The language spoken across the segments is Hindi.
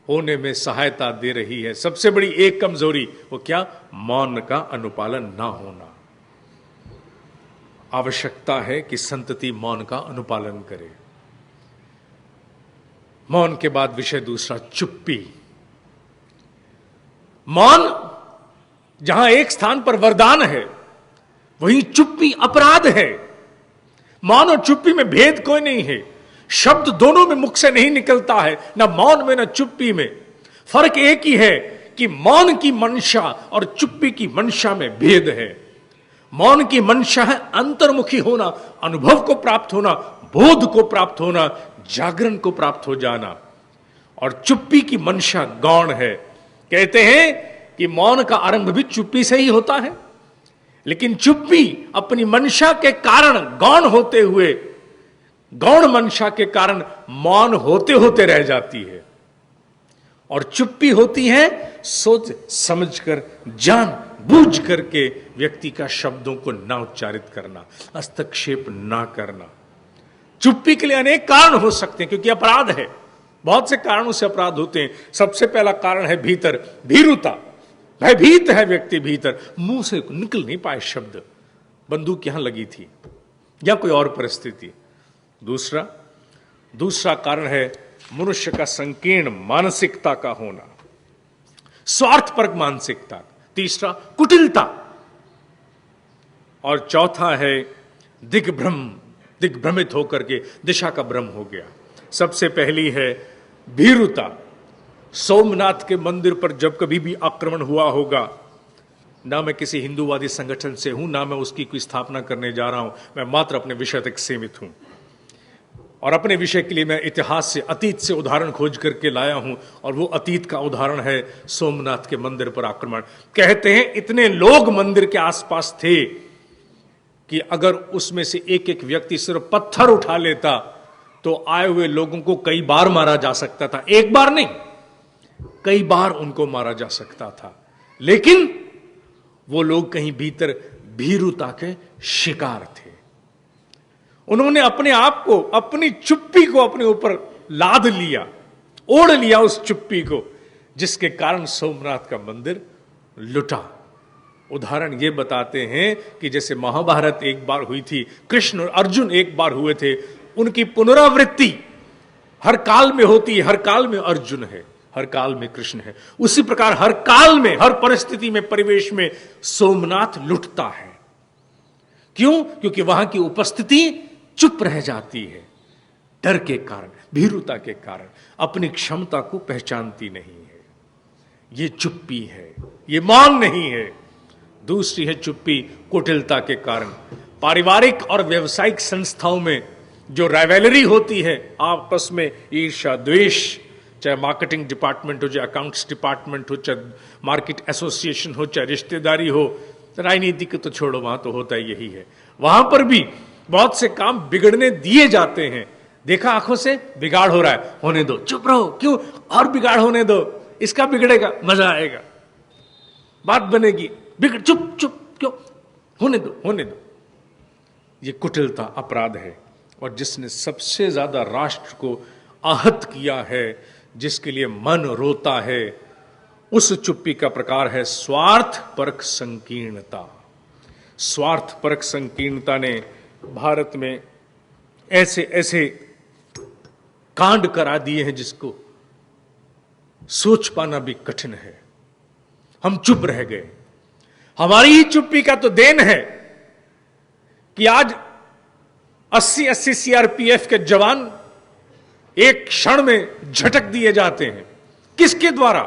होने में सहायता दे रही है। सबसे बड़ी एक कमजोरी वो क्या? मौन का अनुपालन ना होना। आवश्यकता है कि संतति मौन का अनुपालन करे। मौन के बाद विषय दूसरा, चुप्पी। मौन जहां एक स्थान पर वरदान है, वहीं चुप्पी अपराध है। मौन और चुप्पी में भेद कोई नहीं है। शब्द दोनों में मुख से नहीं निकलता है, ना मौन में ना चुप्पी में। फर्क एक ही है कि मौन की मंशा और चुप्पी की मंशा में भेद है। मौन की मंशा है अंतर्मुखी होना, अनुभव को प्राप्त होना, बोध को प्राप्त होना, जागरण को प्राप्त हो जाना। और चुप्पी की मंशा गौण है। कहते हैं कि मौन का आरंभ भी चुप्पी से ही होता है, लेकिन चुप्पी अपनी मंशा के कारण गौण होते हुए, गौण मंशा के कारण मौन होते होते रह जाती है। और चुप्पी होती है सोच समझकर, जान बूझ करके व्यक्ति का शब्दों को ना उच्चारित करना, हस्तक्षेप ना करना। चुप्पी के लिए अनेक कारण हो सकते हैं, क्योंकि अपराध है। बहुत से कारणों से अपराध होते हैं। सबसे पहला कारण है भीतर भीरुता। भयभीत है व्यक्ति भीतर, मुंह से निकल नहीं पाए शब्द, बंदूक यहां लगी थी या कोई और परिस्थिति। दूसरा कारण है मनुष्य का संकीर्ण मानसिकता का होना, स्वार्थपरक मानसिकता। तीसरा कुटिलता। और चौथा है दिग्भ्रमित होकर के दिशा का भ्रम हो गया। सबसे पहली है भीरुता। सोमनाथ के मंदिर पर जब कभी भी आक्रमण हुआ होगा, ना मैं किसी हिंदूवादी संगठन से हूं, ना मैं उसकी कोई स्थापना करने जा रहा हूं, मैं मात्र अपने विषय तक सीमित हूं। और अपने विषय के लिए मैं इतिहास से, अतीत से उदाहरण खोज करके लाया हूं, और वो अतीत का उदाहरण है सोमनाथ के मंदिर पर आक्रमण। कहते हैं इतने लोग मंदिर के आसपास थे कि अगर उसमें से एक एक व्यक्ति सिर्फ पत्थर उठा लेता तो आए हुए लोगों को कई बार मारा जा सकता था। एक बार नहीं, कई बार उनको मारा जा सकता था। लेकिन वो लोग कहीं भीतर भीरुता के शिकार थे। उन्होंने अपने आप को, अपनी चुप्पी को अपने ऊपर लाद लिया, ओढ़ लिया उस चुप्पी को, जिसके कारण सोमनाथ का मंदिर लुटा। उदाहरण ये बताते हैं कि जैसे महाभारत एक बार हुई थी, कृष्ण और अर्जुन एक बार हुए थे, उनकी पुनरावृत्ति हर काल में होती है। हर काल में अर्जुन है, हर काल में कृष्ण है। उसी प्रकार हर काल में, हर परिस्थिति में, परिवेश में सोमनाथ लुटता है। क्यों? क्योंकि वहां की उपस्थिति चुप रह जाती है, डर के कारण, भीरुता के कारण, अपनी क्षमता को पहचानती नहीं है। ये चुप्पी है, ये मौन नहीं है। दूसरी है चुप्पी कुटिलता के कारण। पारिवारिक और व्यावसायिक संस्थाओं में जो राइवलरी होती है, आपस में ईर्ष्या द्वेष, चाहे मार्केटिंग डिपार्टमेंट हो, चाहे अकाउंट्स डिपार्टमेंट हो, चाहे मार्केट एसोसिएशन हो, चाहे रिश्तेदारी हो, राजनीति को तो छोड़ो, वहां तो होता यही है। वहां पर भी बहुत से काम बिगड़ने दिए जाते हैं। देखा आंखों से बिगाड़ हो रहा है, होने दो, चुप रहो, क्यों और बिगाड़ होने दो, इसका बिगड़ेगा, मजा आएगा, बात बनेगी, बिगड़, चुप चुप क्यों, होने दो होने दो। ये कुटिलता अपराध है। और जिसने सबसे ज्यादा राष्ट्र को आहत किया है, जिसके लिए मन रोता है, उस चुप्पी का प्रकार है स्वार्थपरक संकीर्णता। स्वार्थपरक संकीर्णता ने भारत में ऐसे ऐसे कांड करा दिए हैं जिसको सोच पाना भी कठिन है। हम चुप रह गए। हमारी ही चुप्पी का तो देन है कि आज 80-80 सीआरपीएफ के जवान एक क्षण में झटक दिए जाते हैं। किसके द्वारा?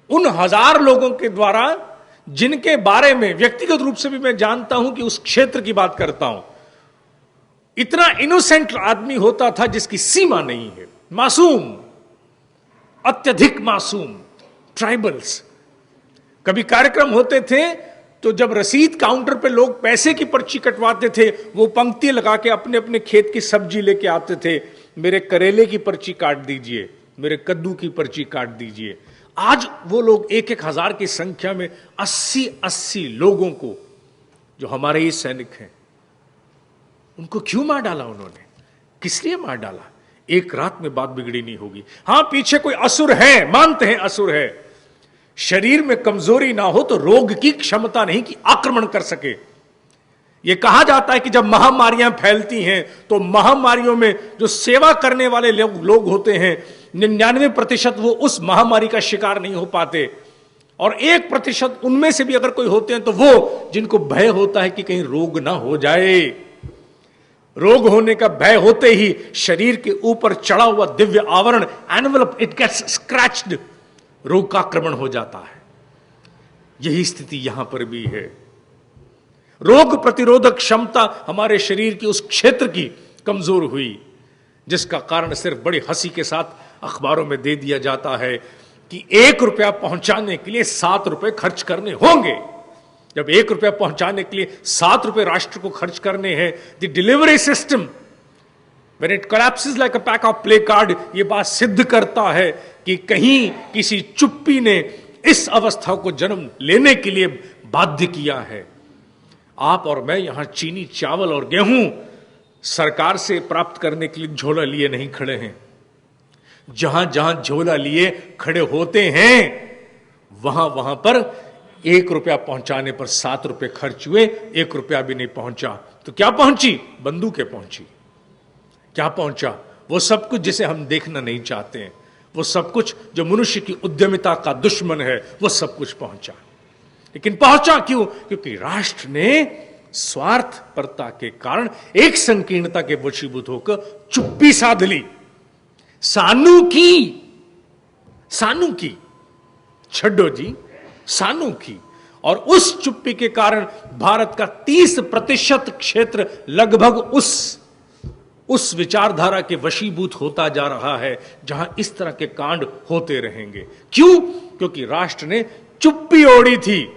उन हजार लोगों के द्वारा जिनके बारे में व्यक्तिगत रूप से भी मैं जानता हूं कि उस क्षेत्र की बात करता हूं। इतना इनोसेंट आदमी होता था जिसकी सीमा नहीं है, मासूम, अत्यधिक मासूम, ट्राइबल्स। कभी कार्यक्रम होते थे तो जब रसीद काउंटर पे लोग पैसे की पर्ची कटवाते थे, वो पंक्ति लगा के अपने अपने खेत की सब्जी लेके आते थे, मेरे करेले की पर्ची काट दीजिए, मेरे कद्दू की पर्ची काट दीजिए। आज वो लोग 1-1 हजार की संख्या में 80-80 लोगों को, जो हमारे ही सैनिक हैं, उनको क्यों मार डाला उन्होंने? किस लिए मार डाला? एक रात में बात बिगड़ी नहीं होगी। हां, पीछे कोई असुर है, मानते हैं असुर है। शरीर में कमजोरी ना हो तो रोग की क्षमता नहीं कि आक्रमण कर सके। यह कहा जाता है कि जब महामारियां फैलती हैं तो महामारियों में जो सेवा करने वाले लोग होते हैं 99% वो उस महामारी का शिकार नहीं हो पाते, और 1% उनमें से भी अगर कोई होते हैं तो वो जिनको भय होता है कि कहीं रोग ना हो जाए। रोग होने का भय होते ही शरीर के ऊपर चढ़ा हुआ दिव्य आवरण एनवलप इट गेट्स स्क्रैच्ड, रोग का आक्रमण हो जाता है। यही स्थिति यहां पर भी है। रोग प्रतिरोधक क्षमता हमारे शरीर की उस क्षेत्र की कमजोर हुई, जिसका कारण सिर्फ बड़ी हंसी के साथ अखबारों में दे दिया जाता है कि 1 रुपया पहुंचाने के लिए 7 रुपए खर्च करने होंगे। जब 1 रुपया पहुंचाने के लिए 7 रुपए राष्ट्र को खर्च करने हैं, the delivery system when it collapses like a pack of play card, यह बात सिद्ध करता है कि कहीं किसी चुप्पी ने इस अवस्था को जन्म लेने के लिए बाध्य किया है। आप और मैं यहां चीनी, चावल और गेहूं सरकार से प्राप्त करने के लिए झोला लिए नहीं खड़े हैं। जहां जहां झोला लिए खड़े होते हैं वहां वहां पर 1 रुपया पहुंचाने पर 7 रुपए खर्च हुए, 1 रुपया भी नहीं पहुंचा तो क्या पहुंची? बंदूकें पहुंची। क्या पहुंचा? वो सब कुछ जिसे हम देखना नहीं चाहते हैं, वो सब कुछ जो मनुष्य की उद्यमिता का दुश्मन है, वो सब कुछ पहुंचा। लेकिन पहुंचा क्यों? क्योंकि राष्ट्र ने स्वार्थपरता के कारण एक संकीर्णता के वशीभूत होकर चुप्पी साध ली। सानू की छड्डो जी, सानू की। और उस चुप्पी के कारण भारत का 30% क्षेत्र लगभग उस विचारधारा के वशीभूत होता जा रहा है जहां इस तरह के कांड होते रहेंगे। क्यों? क्योंकि राष्ट्र ने चुप्पी ओढ़ी थी।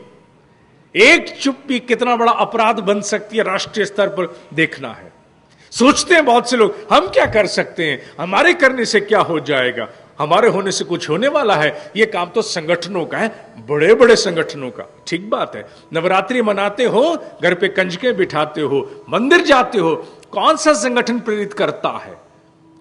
एक चुप्पी कितना बड़ा अपराध बन सकती है राष्ट्रीय स्तर पर देखना है। सोचते हैं बहुत से लोग, हम क्या कर सकते हैं, हमारे करने से क्या हो जाएगा, हमारे होने से कुछ होने वाला है, यह काम तो संगठनों का है, बड़े बड़े संगठनों का। ठीक बात है, नवरात्रि मनाते हो, घर पे कंजके बिठाते हो, मंदिर जाते हो, कौन सा संगठन प्रेरित करता है?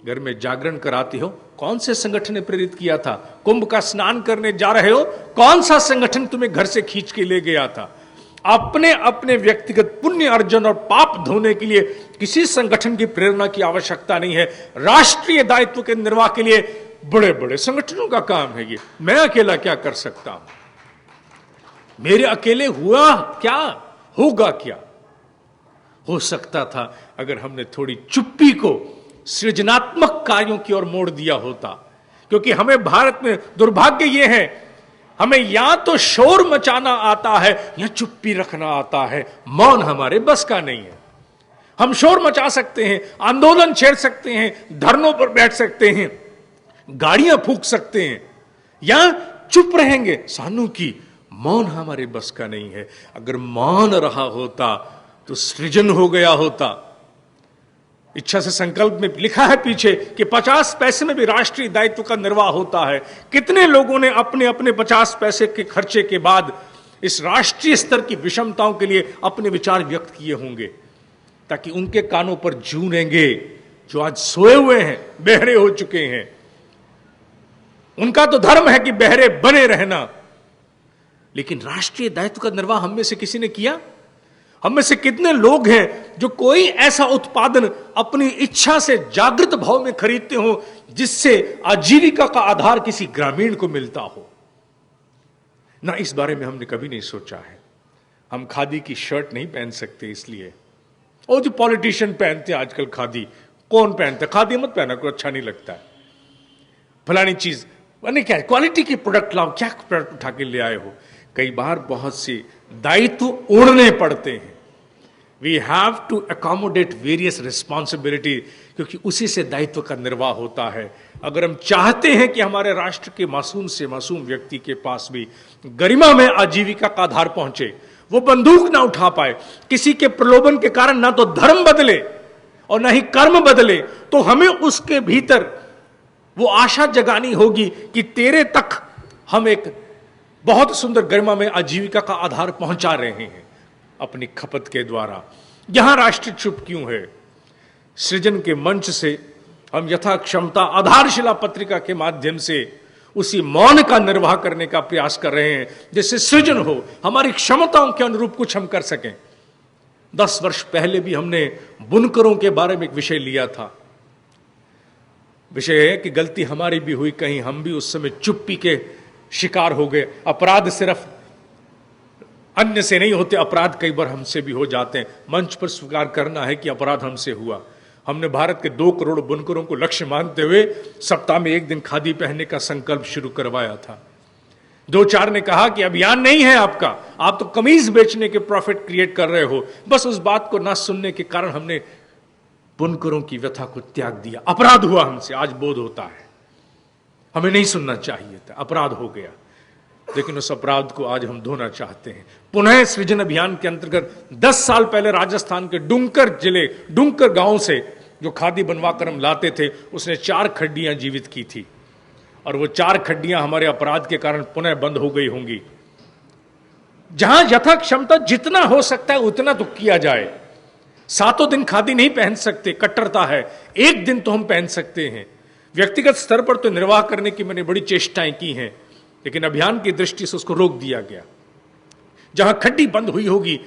घर में जागरण कराते हो, कौन से संगठन ने प्रेरित किया था? कुंभ का स्नान करने जा रहे हो, कौन सा संगठन तुम्हें घर से खींच के ले गया था? अपने अपने व्यक्तिगत पुण्य अर्जन और पाप धोने के लिए किसी संगठन की प्रेरणा की आवश्यकता नहीं है। राष्ट्रीय दायित्व के निर्वाह के लिए बड़े बड़े संगठनों का काम है ये। मैं अकेला क्या कर सकता हूं? मेरे अकेले हुआ क्या, होगा क्या? हो सकता था अगर हमने थोड़ी चुप्पी को सृजनात्मक कार्यों की ओर मोड़ दिया होता। क्योंकि हमें भारत में दुर्भाग्य यह है, हमें या तो शोर मचाना आता है या चुप्पी रखना आता है। मौन हमारे बस का नहीं है। हम शोर मचा सकते हैं, आंदोलन छेड़ सकते हैं, धरनों पर बैठ सकते हैं, गाड़ियां फूंक सकते हैं, या चुप रहेंगे। सानू की मौन हमारे बस का नहीं है। अगर मौन रहा होता तो सृजन हो गया होता। इच्छा से संकल्प में लिखा है पीछे कि 50 पैसे में भी राष्ट्रीय दायित्व का निर्वाह होता है। कितने लोगों ने अपने अपने 50 पैसे के खर्चे के बाद इस राष्ट्रीय स्तर की विषमताओं के लिए अपने विचार व्यक्त किए होंगे, ताकि उनके कानों पर जूनेंगे जो आज सोए हुए हैं, बहरे हो चुके हैं। उनका तो धर्म है कि बहरे बने रहना, लेकिन राष्ट्रीय दायित्व का निर्वाह हम में से किसी ने किया? हम में से कितने लोग हैं जो कोई ऐसा उत्पादन अपनी इच्छा से जागृत भाव में खरीदते हो जिससे आजीविका का आधार किसी ग्रामीण को मिलता हो? ना, इस बारे में हमने कभी नहीं सोचा है। हम खादी की शर्ट नहीं पहन सकते इसलिए, और जो पॉलिटिशियन पहनते हैं आजकल खादी, कौन पहनता है? खादी मत पहना, कोई अच्छा नहीं लगता है। फलानी चीज मैंने क्या क्वालिटी के प्रोडक्ट लाओ, क्या प्रोडक्ट उठा के ले आए हो? कई बार बहुत से दायित्व ओढ़ने पड़ते हैं। We have to accommodate various responsibility, क्योंकि उसी से दायित्व का निर्वाह होता है। अगर हम चाहते हैं कि हमारे राष्ट्र के मासूम से मासूम व्यक्ति के पास भी गरिमा में आजीविका का आधार पहुंचे, वो बंदूक ना उठा पाए, किसी के प्रलोभन के कारण ना तो धर्म बदले और ना ही कर्म बदले, तो हमें उसके भीतर वो आशा जगानी होगी कि तेरे तक हम एक बहुत सुंदर गरिमा में आजीविका का आधार पहुंचा रहे हैं अपनी खपत के द्वारा। यहां राष्ट्र चुप क्यों है? सृजन के मंच से हम यथा क्षमता आधारशिला पत्रिका के माध्यम से उसी मौन का निर्वाह करने का प्रयास कर रहे हैं जिससे सृजन हो, हमारी क्षमताओं के अनुरूप कुछ हम कर सकें। 10 वर्ष पहले भी हमने बुनकरों के बारे में एक विषय लिया था। विषय है कि गलती हमारी भी हुई, कहीं हम भी उस समय चुप्पी के शिकार हो गए। अपराध सिर्फ अन्य से नहीं होते, अपराध कई बार हमसे भी हो जाते हैं। मंच पर स्वीकार करना है कि अपराध हमसे हुआ। हमने भारत के 2 करोड़ बुनकरों को लक्ष्य मानते हुए सप्ताह में 1 दिन खादी पहनने का संकल्प शुरू करवाया था। 2-4 ने कहा कि अभियान नहीं है आपका, आप तो कमीज बेचने के प्रॉफिट क्रिएट कर रहे हो। बस उस बात को ना सुनने के कारण हमने बुनकरों की व्यथा को त्याग दिया। अपराध हुआ हमसे, आज बोध होता है हमें नहीं सुनना चाहिए था, अपराध हो गया। लेकिन उस अपराध को आज हम धोना चाहते हैं। पुनः सृजन अभियान के अंतर्गत 10 साल पहले राजस्थान के डुंकर गांव से जो खादी बनवाकर हम लाते थे, उसने 4 खड्डियां जीवित की थी और वो 4 खड्डियां हमारे अपराध के कारण पुनः बंद हो गई होंगी। जहां यथा क्षमता जितना हो सकता है उतना तो किया जाए। 7 दिन खादी नहीं पहन सकते, कट्टरता है। 1 दिन तो हम पहन सकते हैं। व्यक्तिगत स्तर पर तो निर्वाह करने की मैंने बड़ी चेष्टाएं की हैं, लेकिन अभियान की दृष्टि से उसको रोक दिया गया। जहां खड्डी बंद हुई होगी,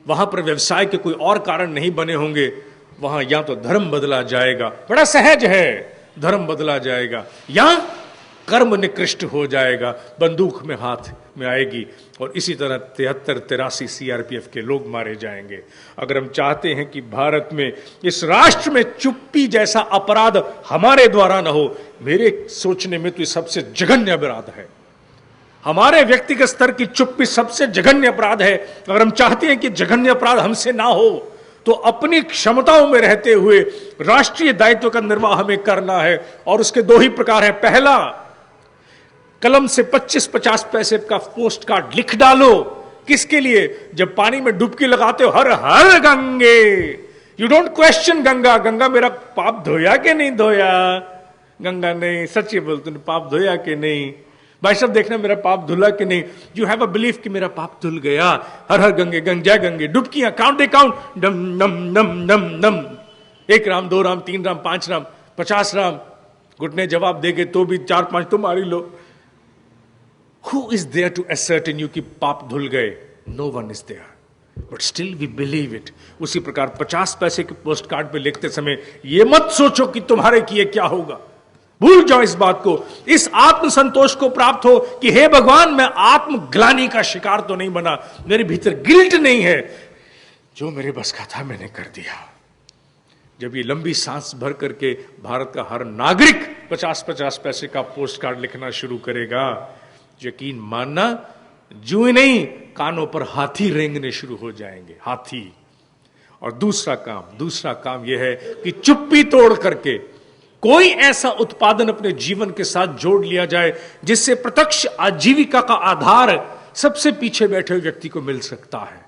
वहां पर व्यवसाय के कोई और कारण नहीं बने होंगे, वहां या तो धर्म बदला जाएगा, बड़ा सहज है, धर्म बदला जाएगा, या कर्म निकृष्ट हो जाएगा, बंदूक में हाथ में आएगी और इसी तरह 73-83 सीआरपीएफ के लोग मारे जाएंगे। अगर हम चाहते हैं कि भारत में, इस राष्ट्र में चुप्पी जैसा अपराध हमारे द्वारा न हो, मेरे सोचने में तो ये सबसे जघन्य अपराध है। हमारे व्यक्तिगत स्तर की चुप्पी सबसे जघन्य अपराध है। अगर हम चाहते हैं कि जघन्य अपराध हमसे ना हो, तो अपनी क्षमताओं में रहते हुए राष्ट्रीय दायित्व का निर्वाह हमें करना है। और उसके 2 ही प्रकार है। पहला, कलम से 25-50 पैसे का पोस्ट कार्ड लिख डालो। किसके लिए? जब पानी में डुबकी लगाते हो, हर हर गंगे, you don't question Ganga, Ganga मेरा पाप धोया कि नहीं धोया? गंगा नहीं, सच्ची बोल, तूने पाप धोया कि नहीं? भाई साहब देखना मेरा पाप धुला कि नहीं। यू हैव अ बिलीफ कि मेरा पाप धुल गया। हर हर गंगे, जय गंगे, डुबकियां, काउंट डम नम नम नम नम, 1 राम 2 राम 3 राम 5 राम 50 राम। घुटने जवाब देगे तो भी 4-5 तो मार ही लो। Who is there to ascertain you कि पाप धुल गए? No one is there. But still we believe it. उसी प्रकार 50 पैसे के पोस्ट कार्ड पे लिखते समय ये मत सोचो कि तुम्हारे किए क्या होगा। भूल जाओ इस बात को। इस आत्म संतोष को प्राप्त हो कि हे भगवान, मैं आत्मग्लानि का शिकार तो नहीं बना, मेरे भीतर गिल्ट नहीं है, जो मेरे बस का था मैंने कर दिया। जब ये लंबी सांस भर करके भारत का हर नागरिक 50-50 पैसे का पोस्ट कार्ड लिखना शुरू करेगा, यकीन मानना, जूं ही नहीं, कानों पर हाथी रेंगने शुरू हो जाएंगे, हाथी। और दूसरा काम यह है कि चुप्पी तोड़ करके कोई ऐसा उत्पादन अपने जीवन के साथ जोड़ लिया जाए जिससे प्रत्यक्ष आजीविका का आधार सबसे पीछे बैठे हुए व्यक्ति को मिल सकता है।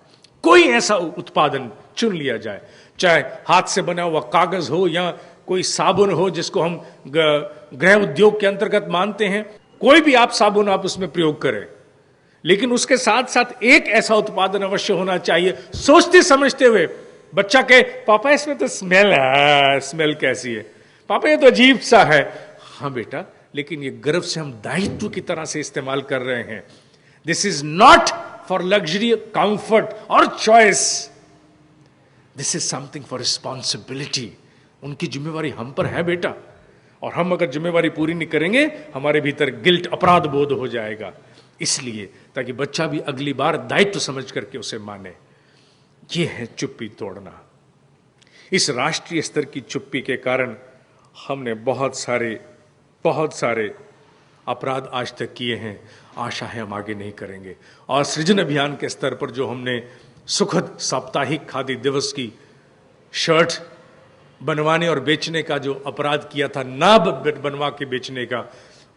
कोई ऐसा उत्पादन चुन लिया जाए, चाहे हाथ से बना हुआ कागज हो या कोई साबुन हो जिसको हम गृह उद्योग के अंतर्गत मानते हैं। कोई भी आप साबुन आप उसमें प्रयोग करें, लेकिन उसके साथ साथ एक ऐसा उत्पादन अवश्य होना चाहिए, सोचते समझते हुए। बच्चा कहे, पापा इसमें तो स्मेल है, स्मेल कैसी है? पापा ये तो अजीब सा है। हाँ बेटा, लेकिन ये गर्व से हम दायित्व की तरह से इस्तेमाल कर रहे हैं। This is not for luxury, comfort और choice, this is something for responsibility. उनकी जिम्मेवारी हम पर है बेटा, और हम अगर जिम्मेवारी पूरी नहीं करेंगे, हमारे भीतर गिल्ट, अपराध बोध हो जाएगा। इसलिए ताकि बच्चा भी अगली बार दायित्व समझ करके उसे माने। यह है चुप्पी तोड़ना। इस राष्ट्रीय स्तर की चुप्पी के कारण हमने बहुत सारे अपराध आज तक किए हैं। आशा है हम आगे नहीं करेंगे। और सृजन अभियान के स्तर पर जो हमने सुखद साप्ताहिक खादी दिवस की शर्ट बनवाने और बेचने का जो अपराध किया था, ना बनवा के बेचने का,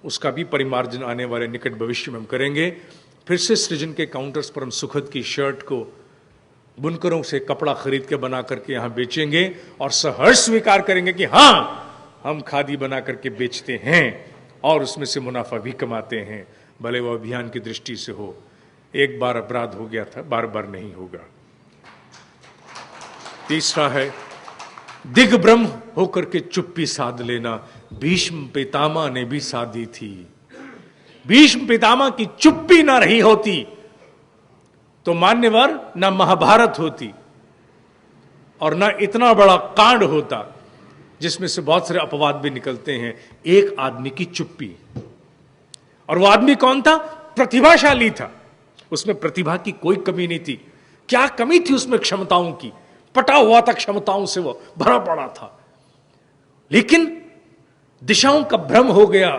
उसका भी परिमार्जन आने वाले निकट भविष्य में हम करेंगे। फिर से सृजन के काउंटर्स पर हम सुखद की शर्ट को बुनकरों से कपड़ा खरीद के बना करके यहाँ बेचेंगे और सहर्ष स्वीकार करेंगे कि हाँ, हम खादी बना करके बेचते हैं और उसमें से मुनाफा भी कमाते हैं, भले वो अभियान की दृष्टि से हो। एक बार अपराध हो गया था, बार बार नहीं होगा। तीसरा है दिग्भ्रम होकर के चुप्पी साध लेना भीष्म पितामह ने भी साधी थी। भीष्म पितामह की चुप्पी ना रही होती तो मान्यवर ना महाभारत होती और ना इतना बड़ा कांड होता जिसमें से बहुत सारे अपवाद भी निकलते हैं। एक आदमी की चुप्पी, और वो आदमी कौन था? प्रतिभाशाली था, उसमें प्रतिभा की कोई कमी नहीं थी। क्या कमी थी उसमें? क्षमताओं की। पटा हुआ था क्षमताओं से, वो भरा पड़ा था, लेकिन दिशाओं का भ्रम हो गया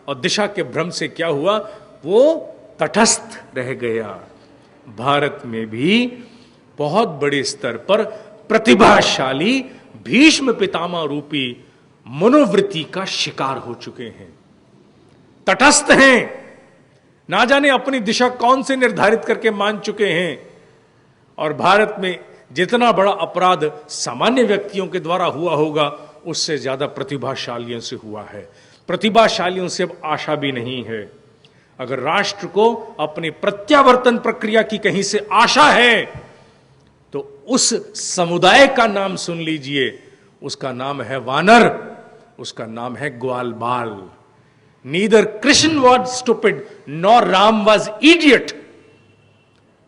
और दिशा के भ्रम से क्या हुआ? वो तटस्थ रह गया। भारत में भी बहुत बड़े स्तर पर प्रतिभाशाली भीष्म पितामह रूपी मनोवृत्ति का शिकार हो चुके हैं, तटस्थ हैं, ना जाने अपनी दिशा कौन से निर्धारित करके मान चुके हैं। और भारत में जितना बड़ा अपराध सामान्य व्यक्तियों के द्वारा हुआ होगा उससे ज्यादा प्रतिभाशालियों से हुआ है। प्रतिभाशालियों से अब आशा भी नहीं है। अगर राष्ट्र को अपनी प्रत्यावर्तन प्रक्रिया की कहीं से आशा है तो उस समुदाय का नाम सुन लीजिए, उसका नाम है वानर, उसका नाम है ग्वालबाल। Neither Krishna was stupid nor Ram was idiot,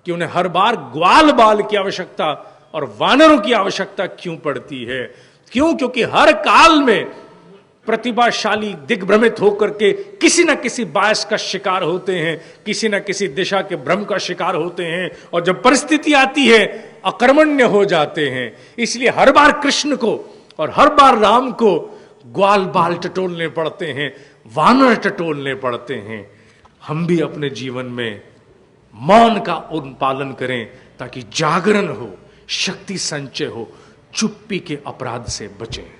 कि उन्हें हर बार ग्वाल बाल की आवश्यकता और वानरों की आवश्यकता क्यों पड़ती है? क्यों? क्योंकि हर काल में प्रतिभाशाली दिग्भ्रमित होकर के किसी न किसी बायस का शिकार होते हैं, किसी न किसी दिशा के भ्रम का शिकार होते हैं, और जब परिस्थिति आती है अकर्मण्य हो जाते हैं। इसलिए हर बार कृष्ण को और हर बार राम को ग्वाल बाल टटोलने पड़ते हैं, वानर टटोलने पड़ते हैं। हम भी अपने जीवन में मौन का पालन करें ताकि जागरण हो, शक्ति संचय हो, चुप्पी के अपराध से बचें।